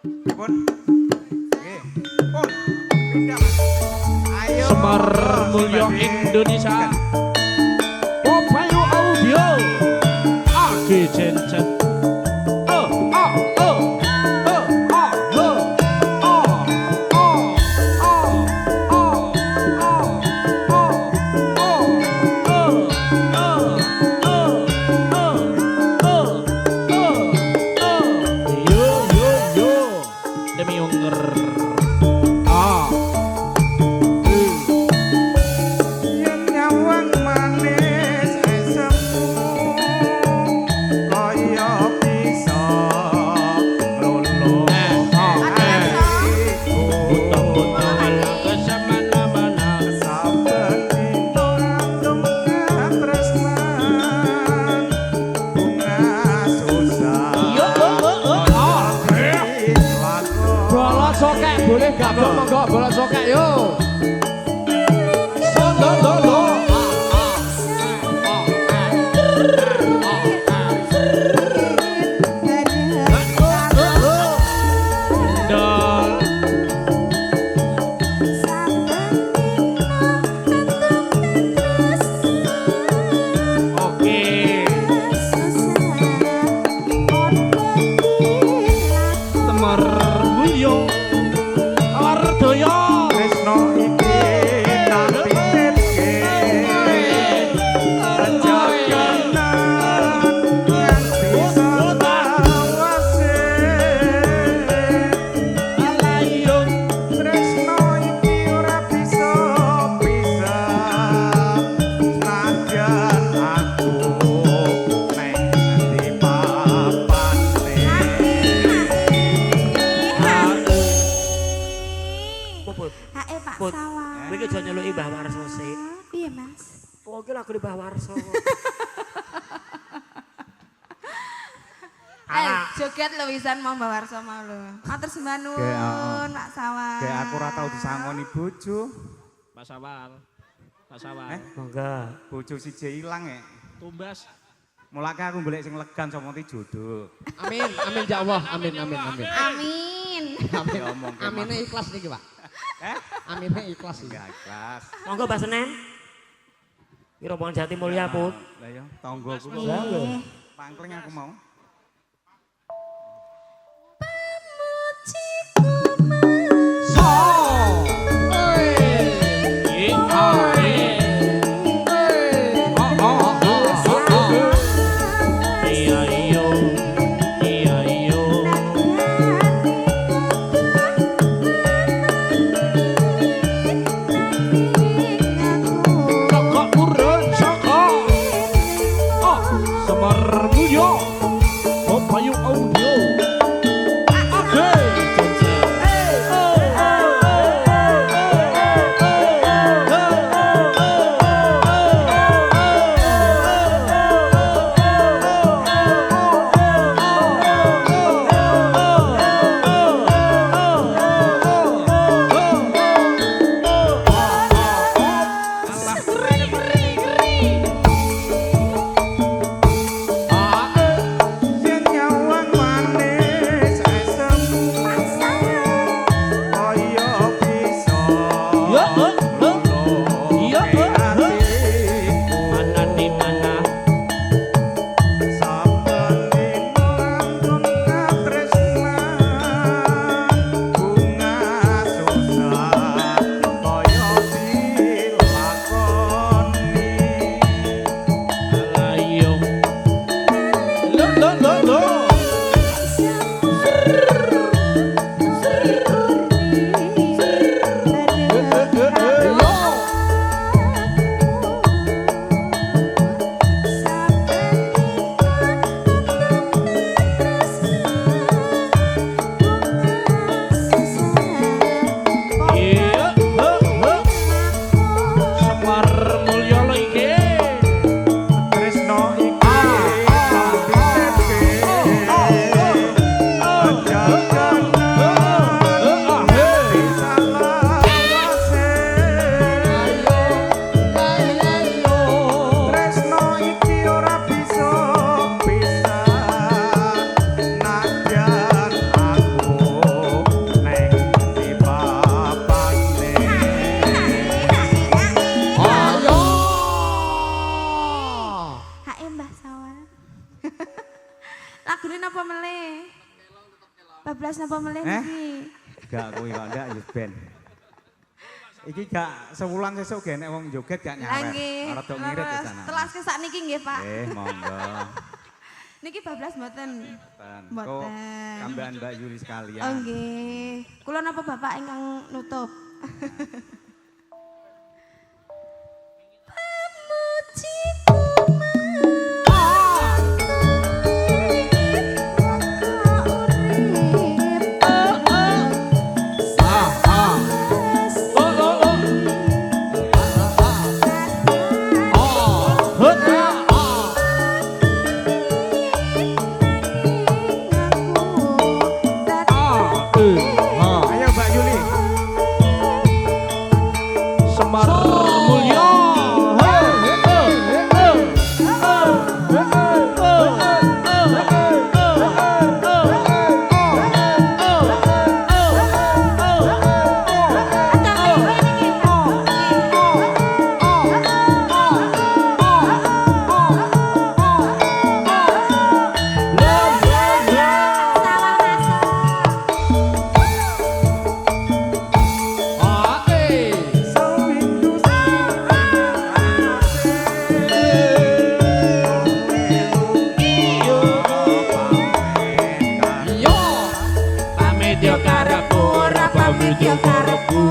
Pun. Nggih. Pun. Pindah. Ayo. Semar Mulyo Indonesia. Popayu Audio. Agi Jencet. Boleh gabung monggo bola sokek yo. Aku di bawah Warso. Joget lho wisan mau Mbak Warso mau lho. Matur sembah nuwun Pak Sawal. Kayak aku ora tau disangoni bojo. Pak Sawal. Pak Sawal. Monggo. Bojo siji ilang ya. Tumbas. Mulake aku golek sing legan sapa ti jodoh. Amin, amin ya Allah. Amin, amin, amin. Amin. Amin. Amine ikhlas niki, Pak. Amine ikhlas iki. Ya ikhlas. Monggo Mbak Senen. Rombongan Jati Mulia pun. Lah ya, tanggoku kok. Pangkling aku mau. lagune napa melih? Bablas napa melih Eh? iki? Gak kuwi kok ndak ya ben. Iki gak sewulan sesuk gak nek wong joget gak Lah nyawet. nggih. Ora tok ngirit ya sana. Telaske sakniki nggih, Pak. Monggo. Niki bablas mboten? Kok Mboten. kambahan Mbak Yuli sekalian. Oh nggih. Kula napa Bapak ingkang nutup? Ayo Mbak Yuli. Semar Mulya. Yo karepku ora pamit yo karepku.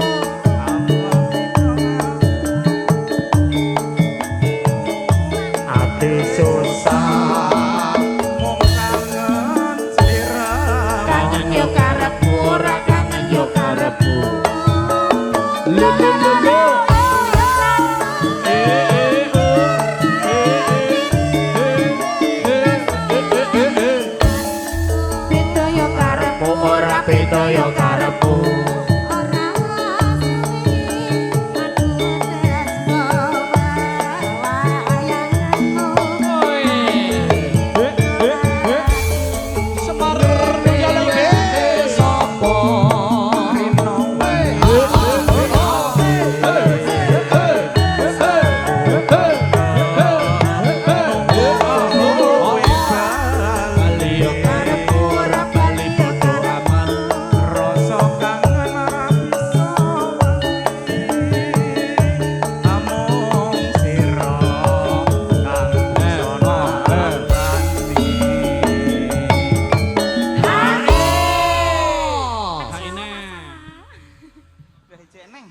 Ati susah Mung kangen sira. kangen yo karepku ora kangen yo karepku. Lu lu lu lu. Beda yo karepku Ora beda yo karepku. ora Semar Mulya lagi sapa? Bali yo karepku ora bali padha aman. Rasa kangen ora bisa wengi. Amung sira kang sono ganti. Wis jeneng.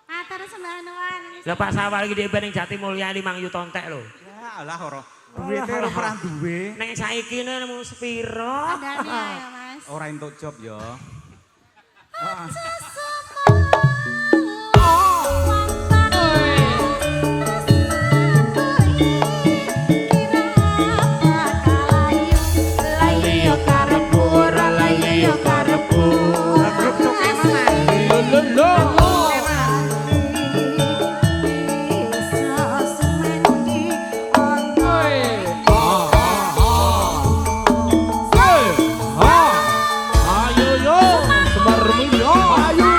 Atur sembanuan. Lah Pak Sawal iki dhewe ning Jati Mulya 5 yuta entek lho. Ya alah ora. Duwite ora pernah duwe. Nek saiki ne mung sepiro? Andani ya, Mas. Ora entuk job ya. Lali yo karepku ora lali yo karepku. Grup coke mana? Lho lho. Ayo yo Semar Mulya. Ayo.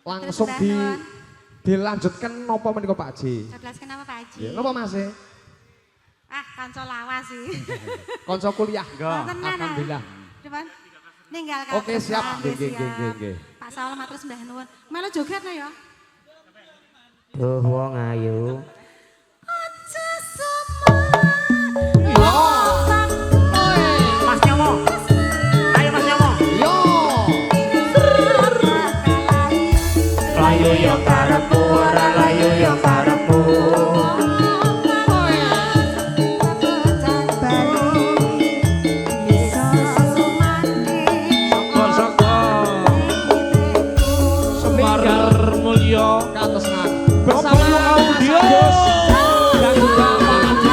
Langsung dilanjutkan nopo menika Pak Haji? Coblaskan apa Pak Haji? Ya, nopo Mas? Ah, kanca lawas sih. Konco kuliah. Alhamdulillah. Depan. Ninggalkan. Oke, siap. Nggih. Pak Saul matur sembah nuwun. Melu joget ya. Duh wong ayu. Aja semua. Mas Nyomo. Ayo Mas Nyomo. Yo. Layu yo karepku, ora layu yo karepku. Semar Mulyo kados ngan. Bersama audio dan juga Pak Haji.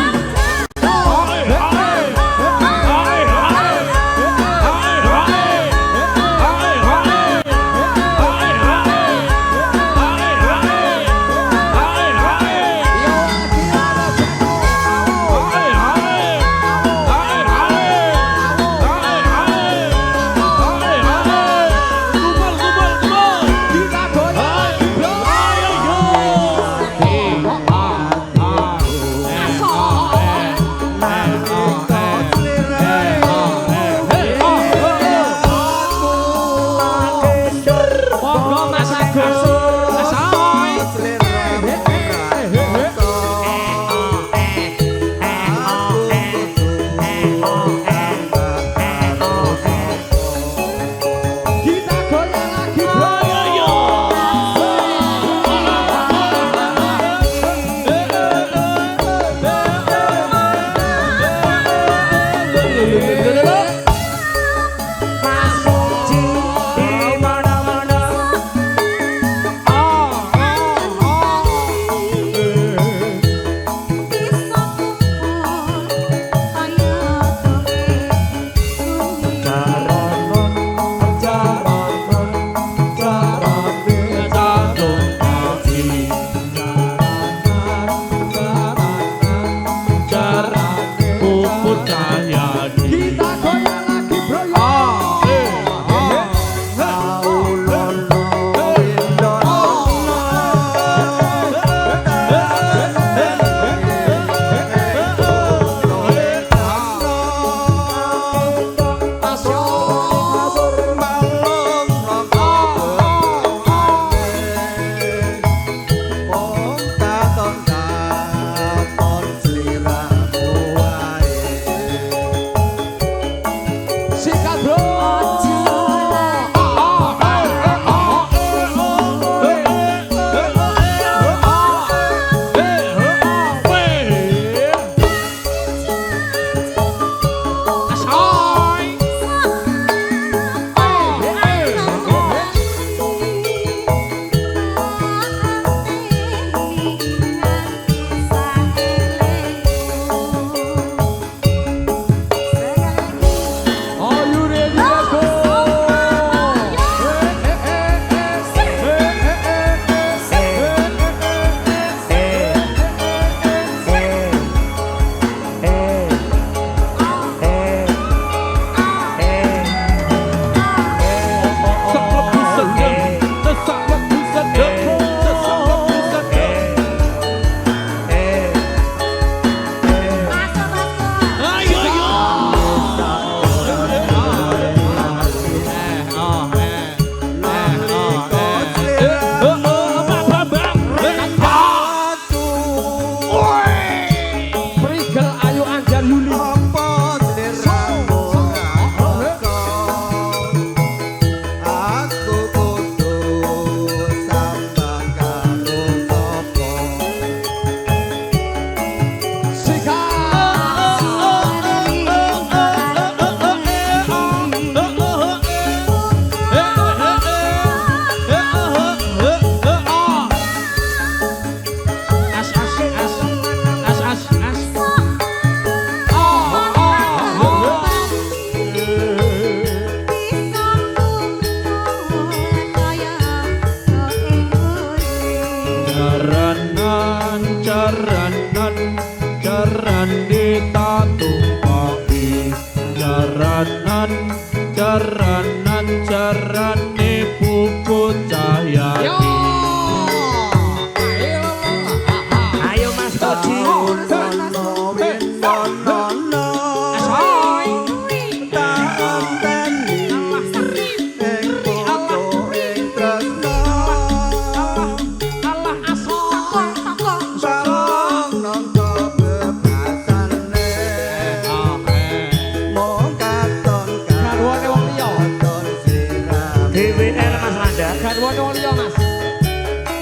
garwane wong liya Mas.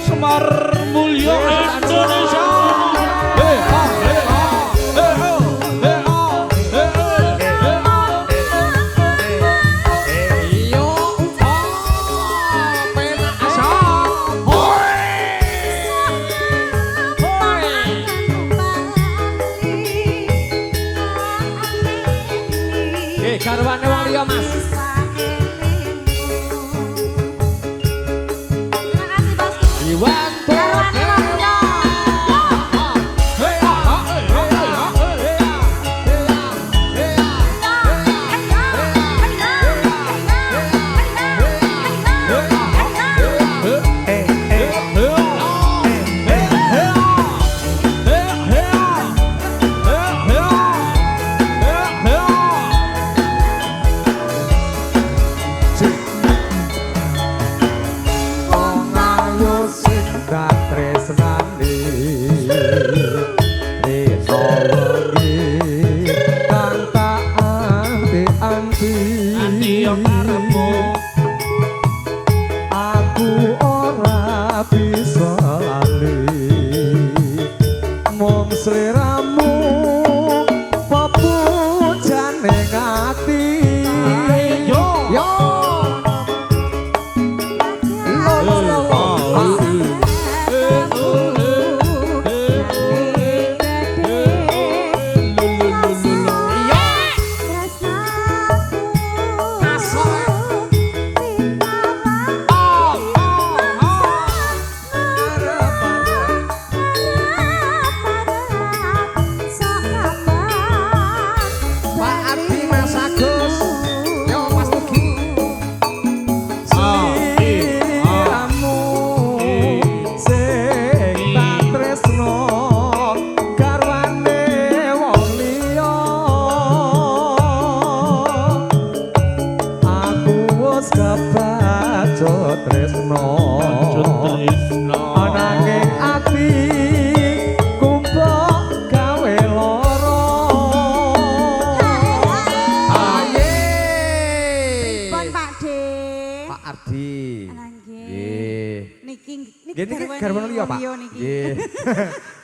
Semar Mulyo Indonesia. Garwane wong liya Mas. Iwan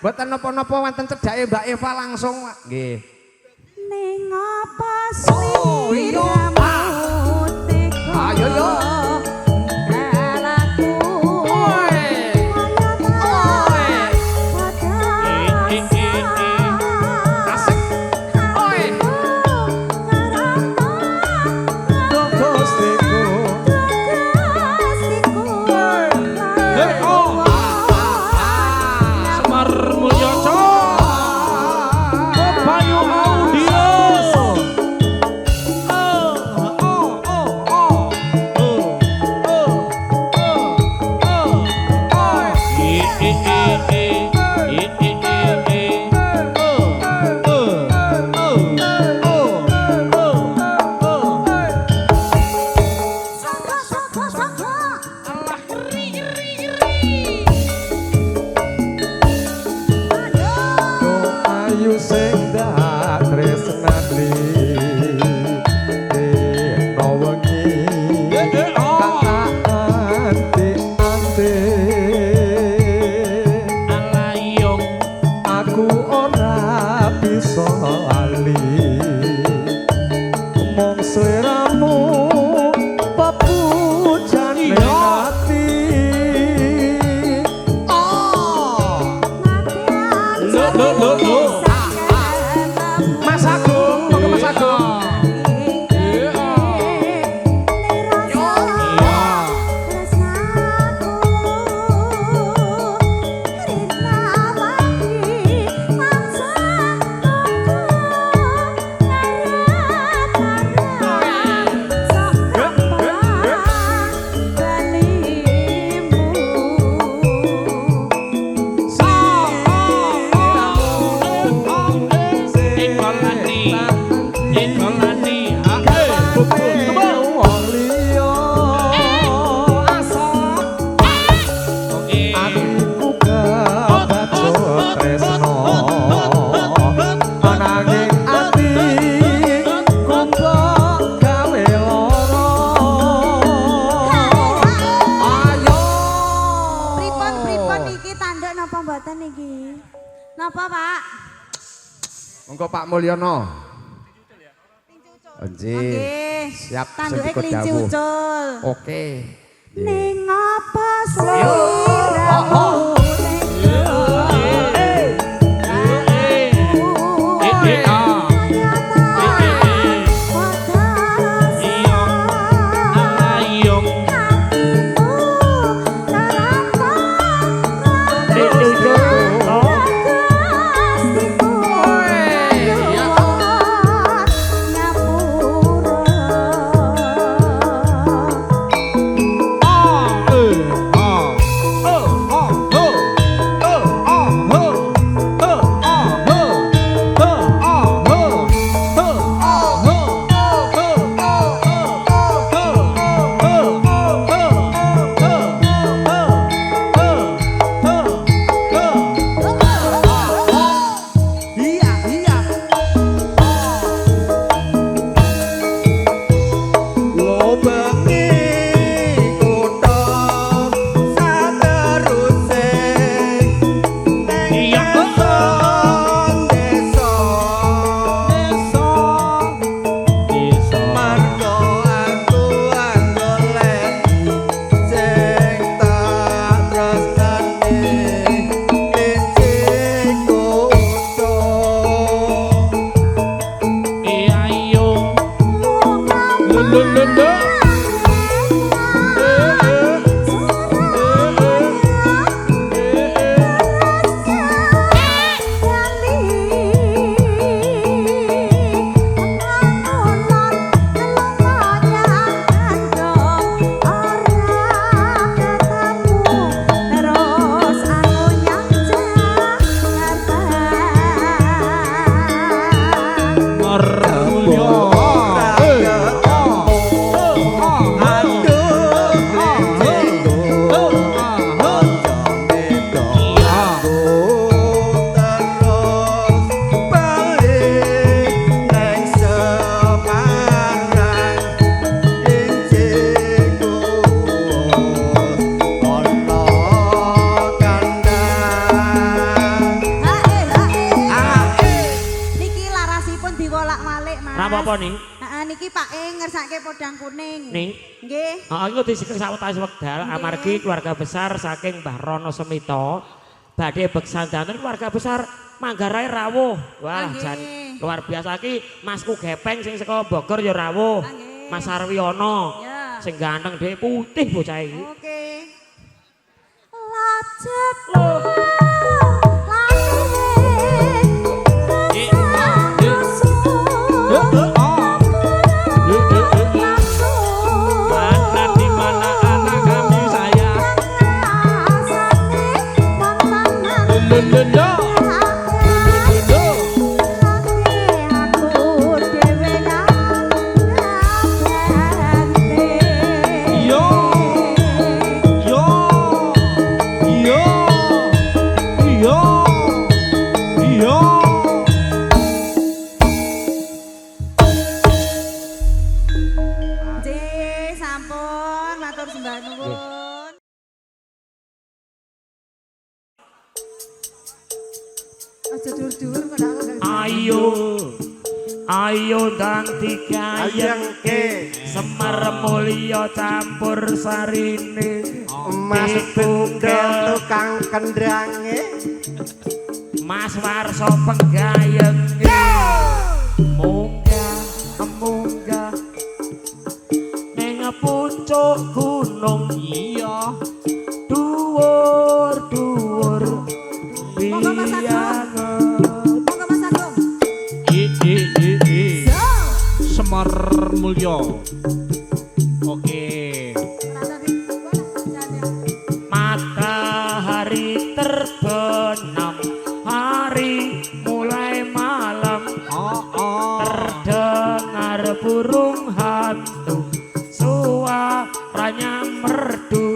Mboten napa-napa wonten cedhake Mbak Eva langsung nggih. Ning apa sliramu teko. Ayo yo. mboten iki? Napa, Pak? Monggo Pak Mulyono. Nggih. Siap Tanduke sing kelinci dawuh. ucul. Oke. Ning apa sliramu Apa nih? Niki Pak ngersake podang kuning. Nih. Nggih. Heeh, iku disegeng sawetawis wekdal amargi keluarga besar saking Mbah Rono Semito badhe beksandanten keluarga besar Manggarai rawuh. Wah, jan luar biasa iki Masku Gepeng sing saka Bogor ya rawuh. Mas Arwiono. Sing ganteng dhewe putih bocah iki. Oke. Lajek Ayo ndang dikayengke Semar Mulya campur sarine Mas Tunggal tukang kendrange Mas Warso penggayenge munggah ning pucuk gunung iya dhuwur Monggo Mas Agung. Semar Mulya. Oke. Matahari terbenam, hari mulai malam. Terdengar burung hantu, suaranya merdu.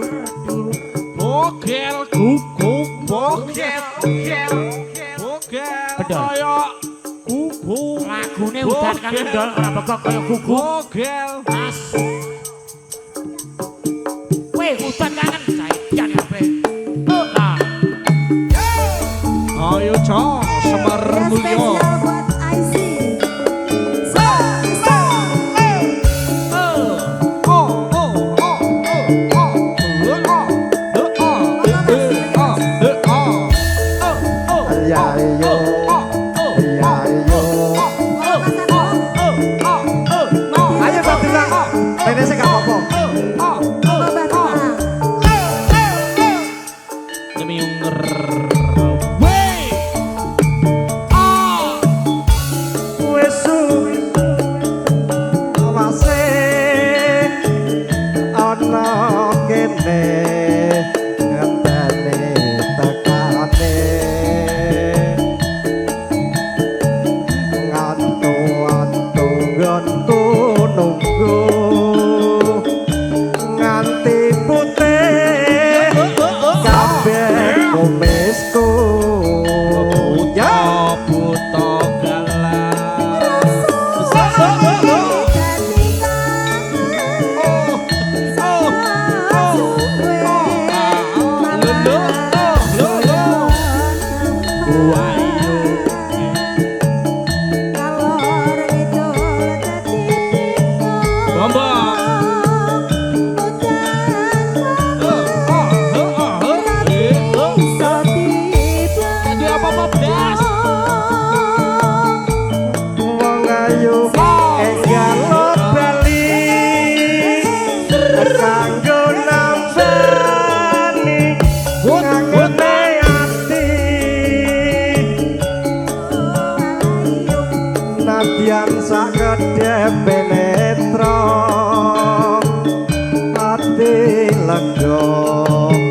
Bogel guguk, bogel. Kaya guguk. Lagune udan kan ndol ora pekok kaya guguk. Bogel. Mas. Weh udan kangen saiki kabeh. Lah.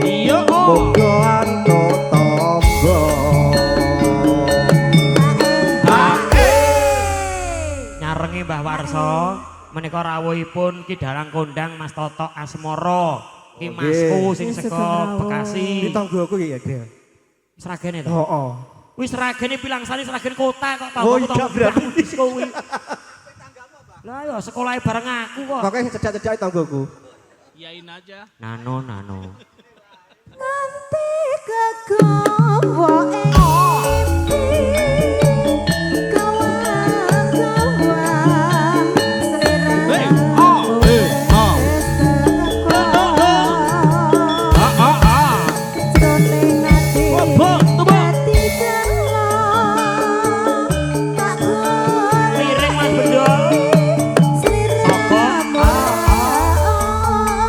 Iya muga antuk tamba Nyarengi Mbah Warsa menika rawuhipun Ki Dalang Kondang Mas Toto Asmara Ki Masku sing saka Bekasi. Iki tanggoku ya, Del. Sragene to. Heeh. Wis sragene pilangsane sragen kota kok Oh, tanggoku iya, berarti. wis kuwi. Lah ya sekolahe bareng aku kok. pokoknya cedak-cedak tanggoku Yain aja. Nano. Nanti kegawa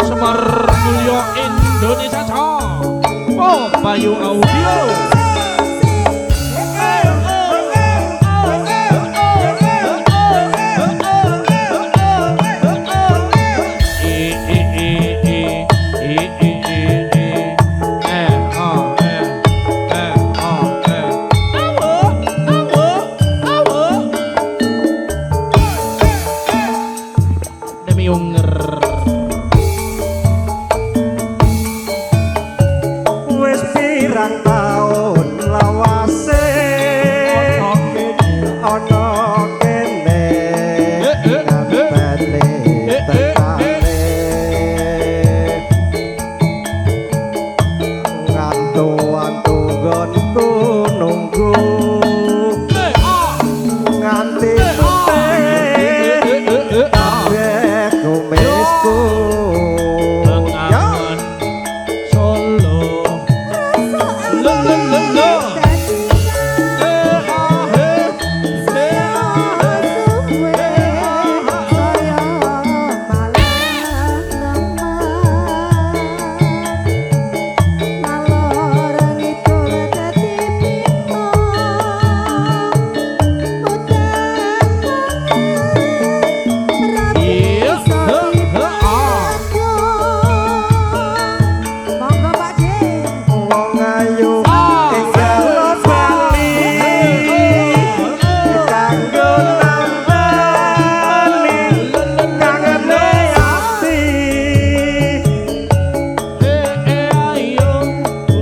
Semar Mulyo Indonesia Oh Bayu Audio Demi unger wis pirang taun lawase ana kene nganteni tekane ngantu-antu gonku nunggu nganti kabeh kumisku Bengawan Solo Lo wong ayu enggal bali kanggo nambani kangene ati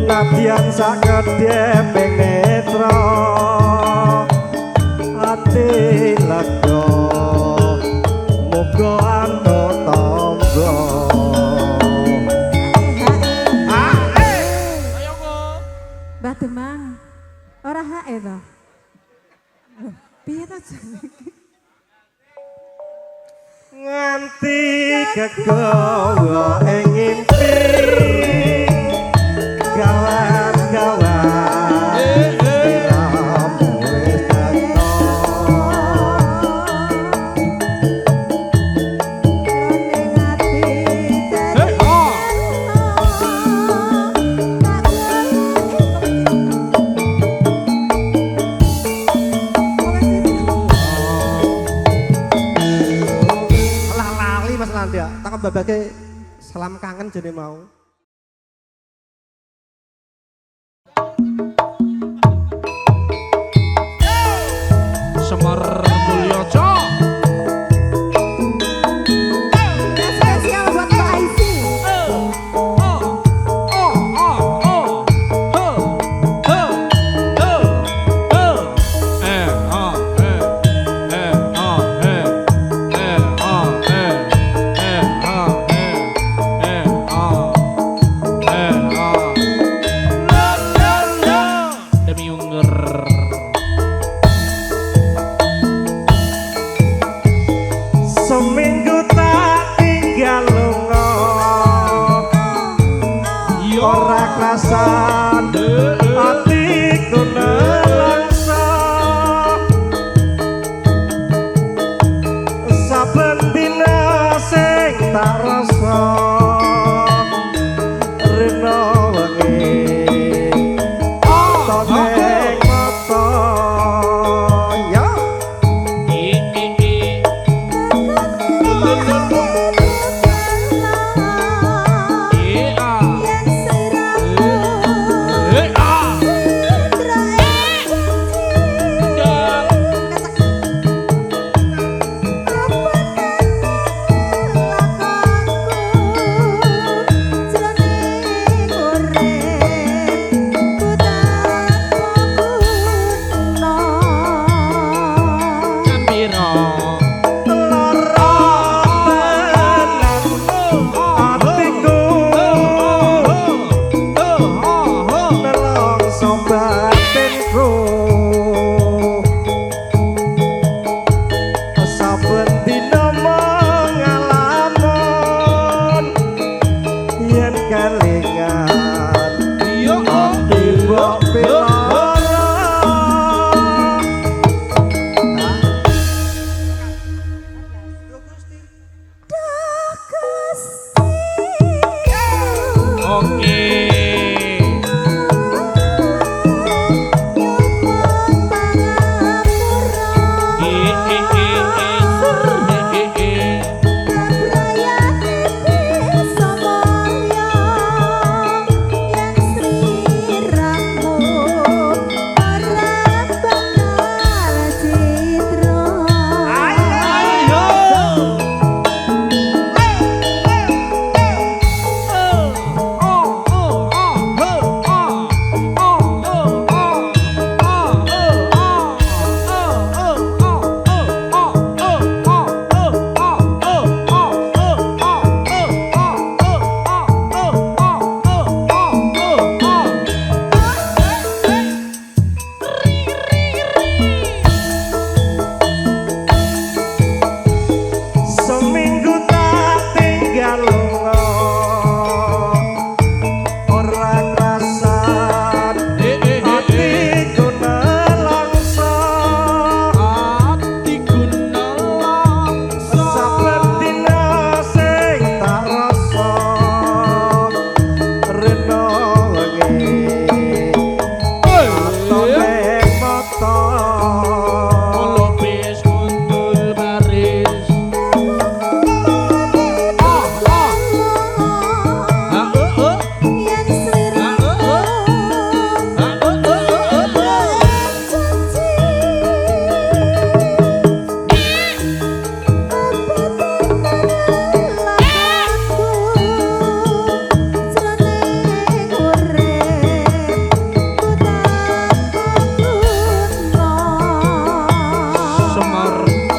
nadyan sakadhe penetra ati lega muga antuk tamba Mbah Demang, ora hae to? Piye to jenenge? nganti kegawa ing ngimpi gawan-gawan diramu wis teko alah lali Mas Landia tak babake salam kangen jene mau Semar Mulyo Spesial buat Mbak Aisy. Demi unger seminggu tak tinggal lunga ora krasan atiku nelangsa saben dina sing tak rasa rena wengi toneng mata ya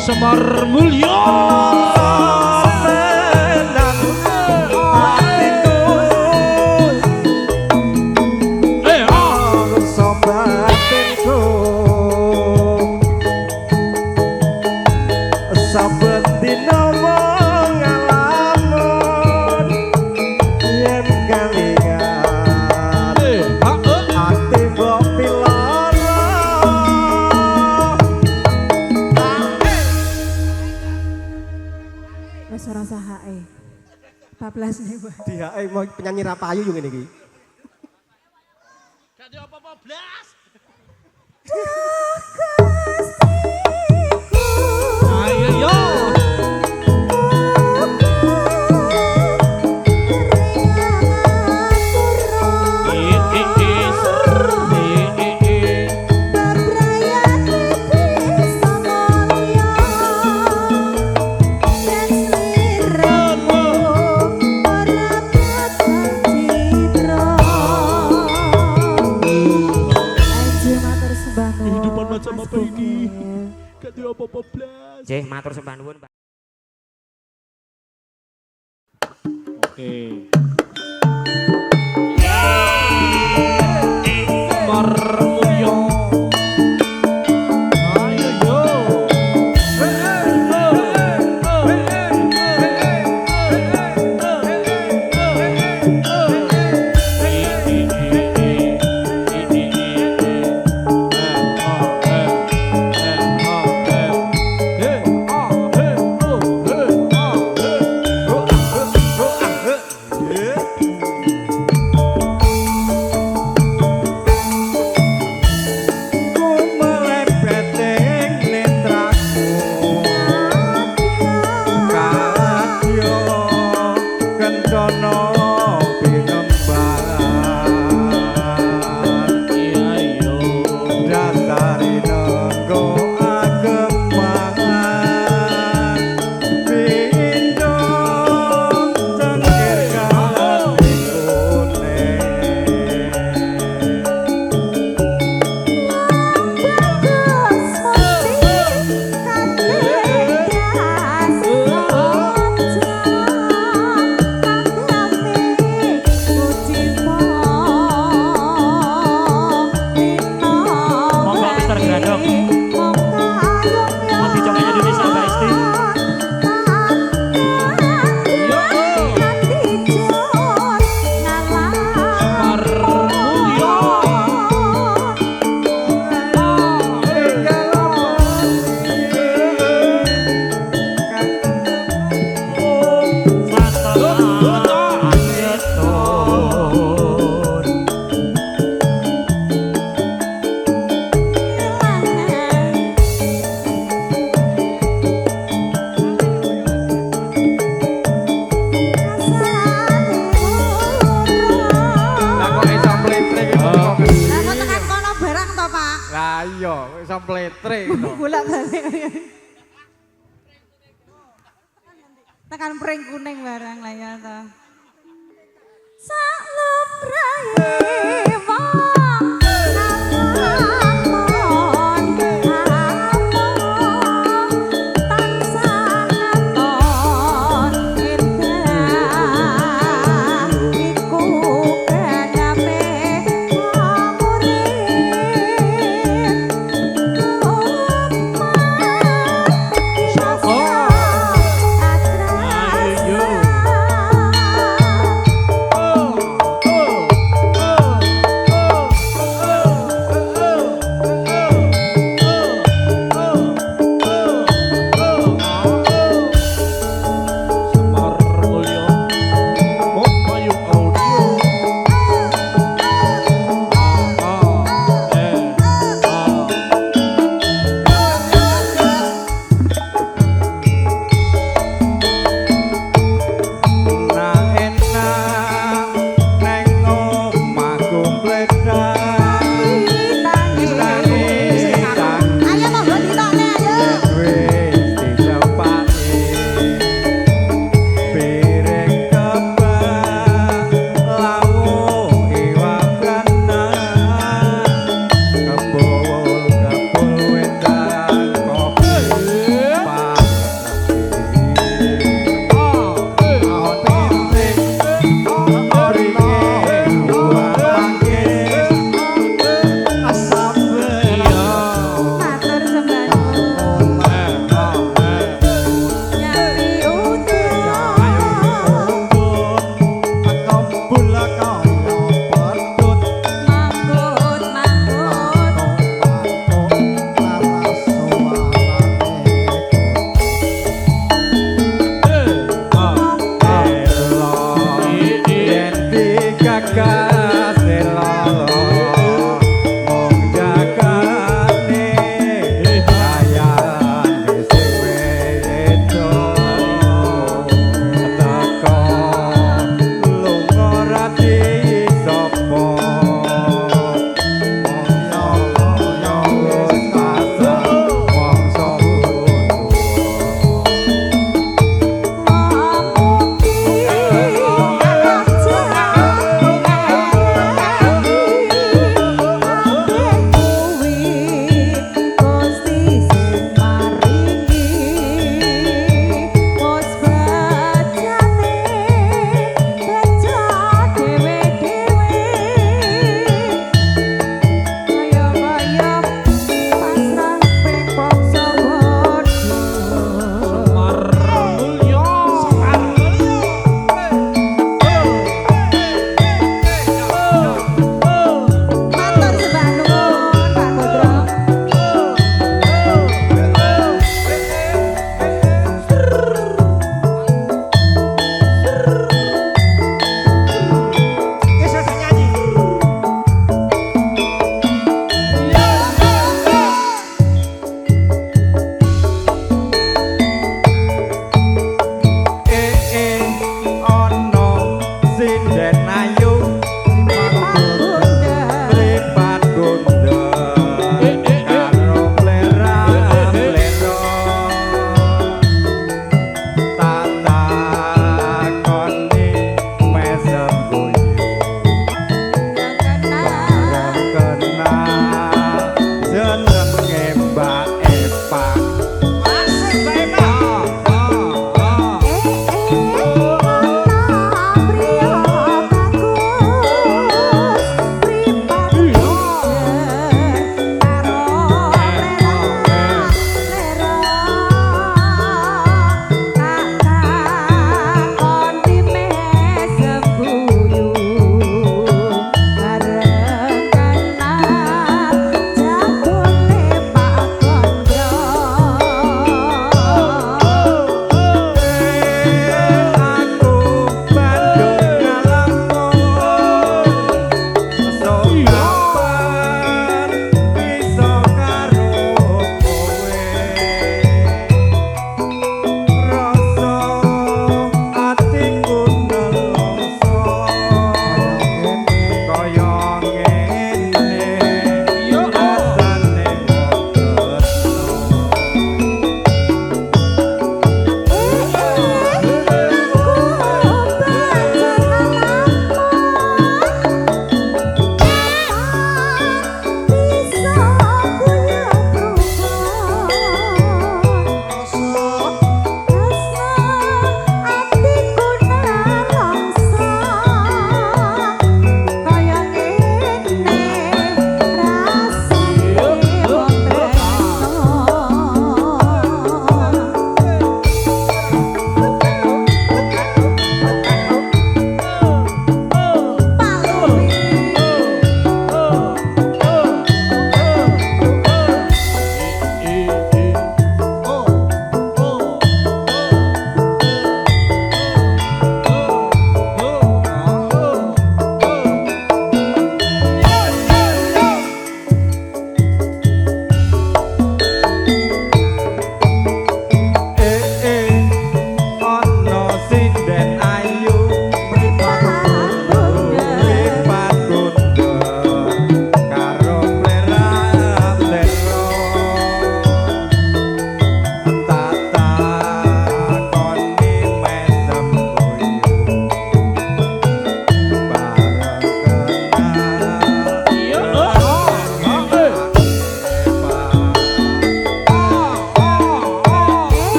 Semar Mulyo. Wes ora usah hae. 14 nih, Pak. Di hae mau penyanyi rapayu yo ngene iki. Gak ada apa-apa blas. Ayo yo. Kehidupan macam apa ini? Gak ada apa-apa blas. Cih, matur sembah nuwun, Pak. Oke. Semar Mulyo. Ayo yo. iso pletre to. Bolak-balik. Tekan pring kuning barang lah ya to. Sak lumrahe wong amon tansah nonton indah iku kenape Ayo.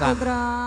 Putra. Putra.